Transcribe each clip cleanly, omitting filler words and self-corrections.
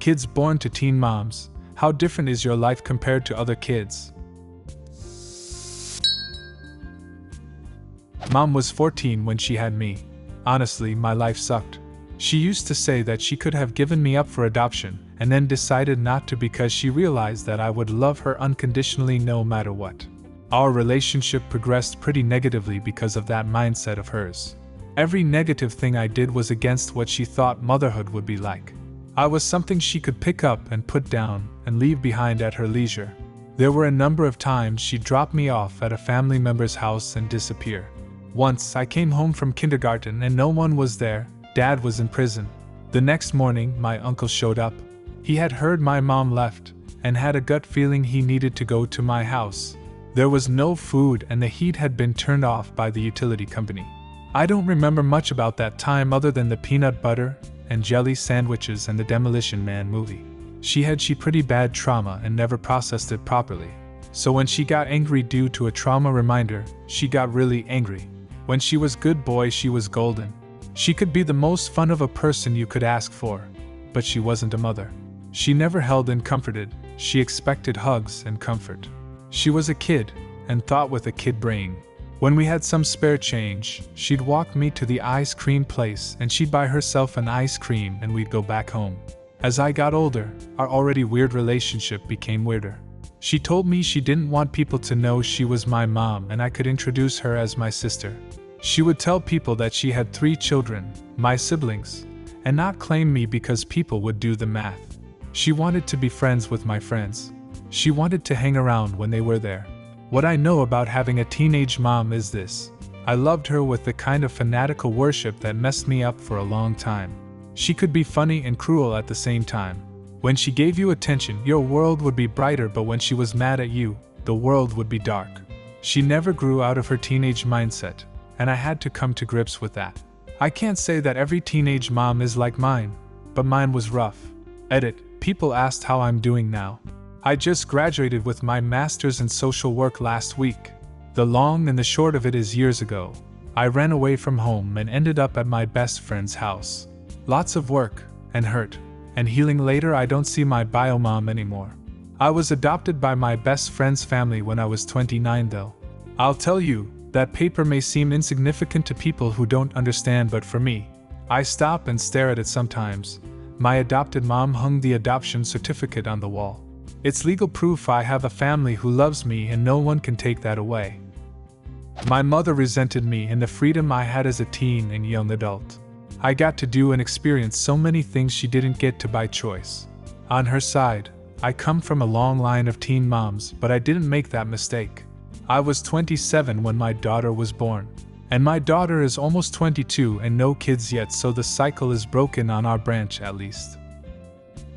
Kids born to teen moms, how different is your life compared to other kids? Mom was 14 when she had me. Honestly, my life sucked. She used to say that she could have given me up for adoption, and then decided not to because she realized that I would love her unconditionally no matter what. Our relationship progressed pretty negatively because of that mindset of hers. Every negative thing I did was against what she thought motherhood would be like. I was something she could pick up and put down and leave behind at her leisure. There were a number of times she dropped me off at a family member's house and disappear. Once I came home from kindergarten and no one was there. Dad was in prison. The next morning, my uncle showed up. He had heard my mom left and had a gut feeling he needed to go to my house. There was no food and the heat had been turned off by the utility company. I don't remember much about that time other than the peanut butter and jelly sandwiches and the Demolition Man movie. She had pretty bad trauma and never processed it properly. So when she got angry due to a trauma reminder, she got really angry. When she was good boy, she was golden. She could be the most fun of a person you could ask for, but she wasn't a mother. She never held and comforted, she expected hugs and comfort. She was a kid, and thought with a kid brain. When we had some spare change, she'd walk me to the ice cream place and she'd buy herself an ice cream and we'd go back home. As I got older, our already weird relationship became weirder. She told me she didn't want people to know she was my mom and I could introduce her as my sister. She would tell people that she had 3 children, my siblings, and not claim me because people would do the math. She wanted to be friends with my friends. She wanted to hang around when they were there. What I know about having a teenage mom is this. I loved her with the kind of fanatical worship that messed me up for a long time. She could be funny and cruel at the same time. When she gave you attention, your world would be brighter, but when she was mad at you, the world would be dark. She never grew out of her teenage mindset, and I had to come to grips with that. I can't say that every teenage mom is like mine, but mine was rough. Edit. People asked how I'm doing now. I just graduated with my master's in social work last week. The long and the short of it is years ago, I ran away from home and ended up at my best friend's house. Lots of work, and hurt, and healing later. I don't see my bio mom anymore. I was adopted by my best friend's family when I was 29 though. I'll tell you, that paper may seem insignificant to people who don't understand, but for me, I stop and stare at it sometimes. My adopted mom hung the adoption certificate on the wall. It's legal proof I have a family who loves me and no one can take that away. My mother resented me and the freedom I had as a teen and young adult. I got to do and experience so many things she didn't get to by choice. On her side, I come from a long line of teen moms, but I didn't make that mistake. I was 27 when my daughter was born. And my daughter is almost 22 and no kids yet, so the cycle is broken on our branch at least.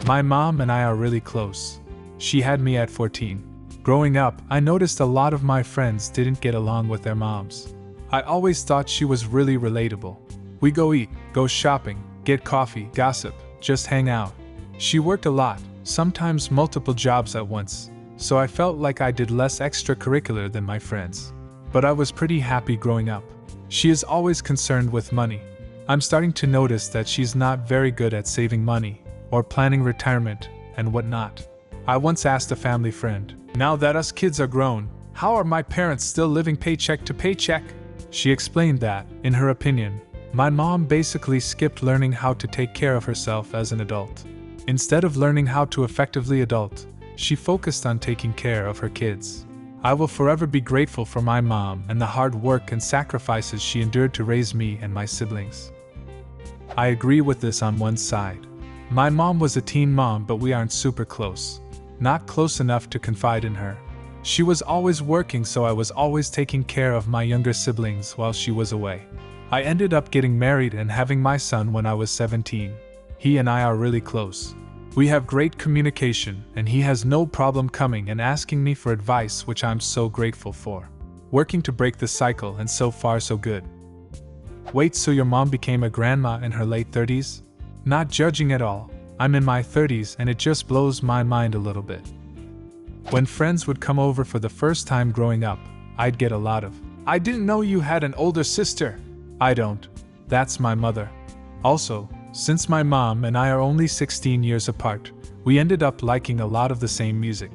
My mom and I are really close. She had me at 14. Growing up, I noticed a lot of my friends didn't get along with their moms. I always thought she was really relatable. We go eat, go shopping, get coffee, gossip, just hang out. She worked a lot, sometimes multiple jobs at once, so I felt like I did less extracurricular than my friends. But I was pretty happy growing up. She is always concerned with money. I'm starting to notice that she's not very good at saving money, or planning retirement, and whatnot. I once asked a family friend, "Now that us kids are grown, how are my parents still living paycheck to paycheck?" She explained that, in her opinion, my mom basically skipped learning how to take care of herself as an adult. Instead of learning how to effectively adult, she focused on taking care of her kids. I will forever be grateful for my mom and the hard work and sacrifices she endured to raise me and my siblings. I agree with this on one side. My mom was a teen mom, but we aren't super close. Not close enough to confide in her. She was always working, so I was always taking care of my younger siblings while she was away. I ended up getting married and having my son when I was 17. He and I are really close. We have great communication, and he has no problem coming and asking me for advice, which I'm so grateful for. Working to break the cycle, and so far so good. Wait, so your mom became a grandma in her late 30s? Not judging at all. I'm in my 30s and it just blows my mind a little bit. When friends would come over for the first time growing up, I'd get a lot of, "I didn't know you had an older sister." I don't. That's my mother. Also, Since my mom and I are only 16 years apart, we ended up liking a lot of the same music,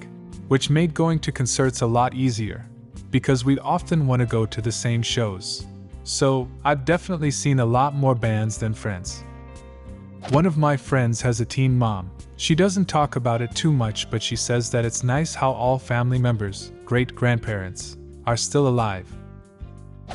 which made going to concerts a lot easier, because we'd often want to go to the same shows. So, I've definitely seen a lot more bands than friends. One of my friends has a teen mom. She doesn't talk about it too much, but she says that it's nice how all family members, great-grandparents, are still alive.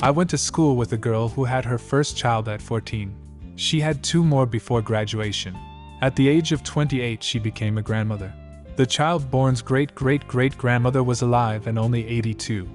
I went to school with a girl who had her first child at 14. She had 2 more before graduation. At the age of 28, she became a grandmother. The child born's great-great-great-grandmother was alive and only 82.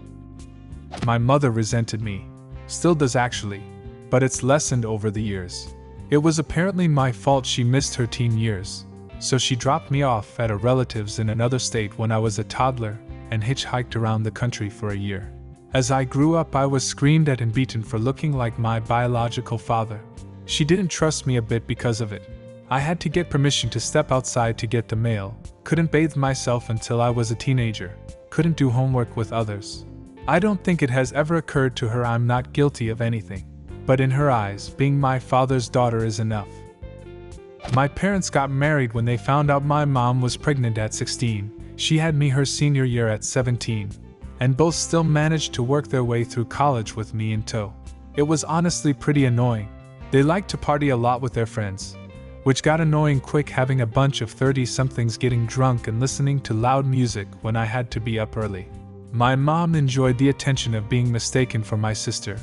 My mother resented me. Still does actually, but it's lessened over the years. It was apparently my fault she missed her teen years, so she dropped me off at a relative's in another state when I was a toddler and hitchhiked around the country for a year. As I grew up, I was screamed at and beaten for looking like my biological father. She didn't trust me a bit because of it. I had to get permission to step outside to get the mail, couldn't bathe myself until I was a teenager, couldn't do homework with others. I don't think it has ever occurred to her I'm not guilty of anything. But in her eyes, being my father's daughter is enough. My parents got married when they found out my mom was pregnant at 16. She had me her senior year at 17. And both still managed to work their way through college with me in tow. It was honestly pretty annoying. They liked to party a lot with their friends, which got annoying quick, having a bunch of 30-somethings getting drunk and listening to loud music when I had to be up early. My mom enjoyed the attention of being mistaken for my sister,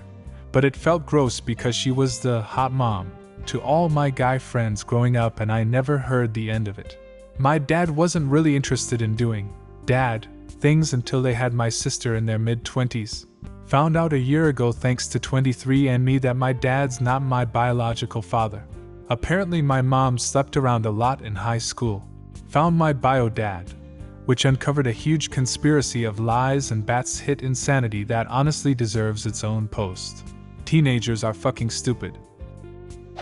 but it felt gross because she was the hot mom to all my guy friends growing up, and I never heard the end of it. My dad wasn't really interested in doing dad things until they had my sister in their mid-20s. Found out a year ago thanks to 23andMe that my dad's not my biological father. Apparently my mom slept around a lot in high school. Found my bio dad, which uncovered a huge conspiracy of lies and bats hit insanity that honestly deserves its own post. Teenagers are fucking stupid.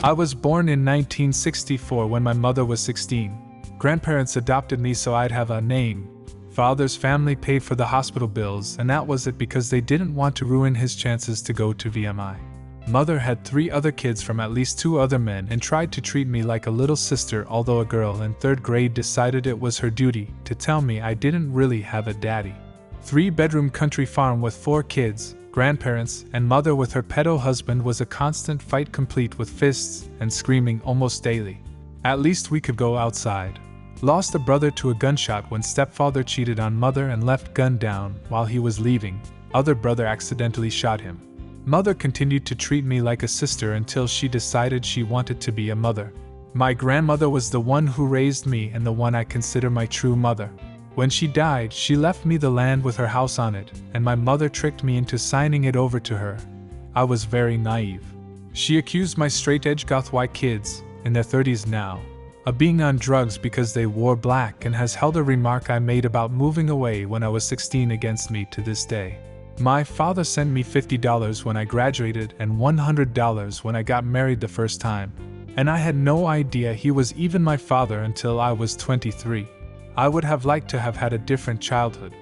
I was born in 1964 when my mother was 16. Grandparents adopted me so I'd have a name. Father's family paid for the hospital bills, and that was it because they didn't want to ruin his chances to go to VMI. Mother had 3 other kids from at least 2 other men and tried to treat me like a little sister, although a girl in 3rd grade decided it was her duty to tell me I didn't really have a daddy. 3-bedroom country farm with 4 kids, grandparents, and mother with her pedo husband was a constant fight, complete with fists and screaming almost daily. At least we could go outside. Lost a brother to a gunshot when stepfather cheated on mother and left gun down while he was leaving. Other brother accidentally shot him. Mother continued to treat me like a sister until she decided she wanted to be a mother. My grandmother was the one who raised me and the one I consider my true mother. When she died, she left me the land with her house on it, and my mother tricked me into signing it over to her. I was very naive. She accused my straight-edge goth white kids, in their 30s now, of being on drugs because they wore black, and has held a remark I made about moving away when I was 16 against me to this day. My father sent me $50 when I graduated and $100 when I got married the first time, and I had no idea he was even my father until I was 23. I would have liked to have had a different childhood.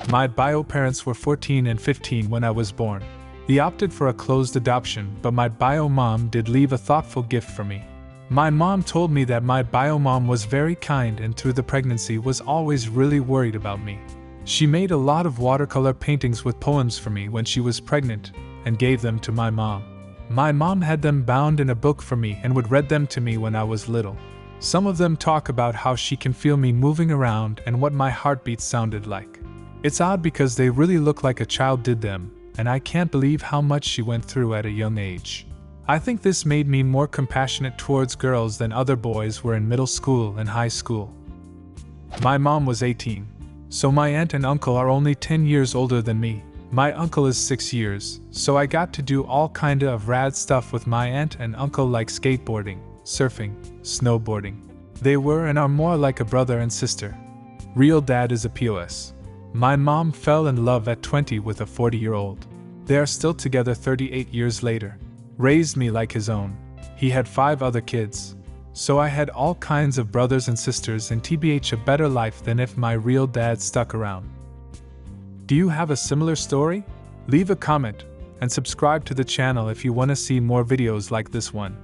My bio parents were 14 and 15 when I was born. He opted for a closed adoption, but my bio mom did leave a thoughtful gift for me. My mom told me that my bio mom was very kind and through the pregnancy was always really worried about me. She made a lot of watercolor paintings with poems for me when she was pregnant and gave them to my mom. My mom had them bound in a book for me and would read them to me when I was little. Some of them talk about how she can feel me moving around and what my heartbeat sounded like. It's odd because they really look like a child did them, and I can't believe how much she went through at a young age. I think this made me more compassionate towards girls than other boys were in middle school and high school. My mom was 18, so my aunt and uncle are only 10 years older than me. My uncle is 6 years, so I got to do all kinda of rad stuff with my aunt and uncle, like skateboarding, surfing, snowboarding. They were and are more like a brother and sister. Real dad is a POS. My mom fell in love at 20 with a 40-year-old. They are still together 38 years later. Raised me like his own. He had 5 other kids. So I had all kinds of brothers and sisters, and TBH a better life than if my real dad stuck around. Do you have a similar story? Leave a comment and subscribe to the channel if you want to see more videos like this one.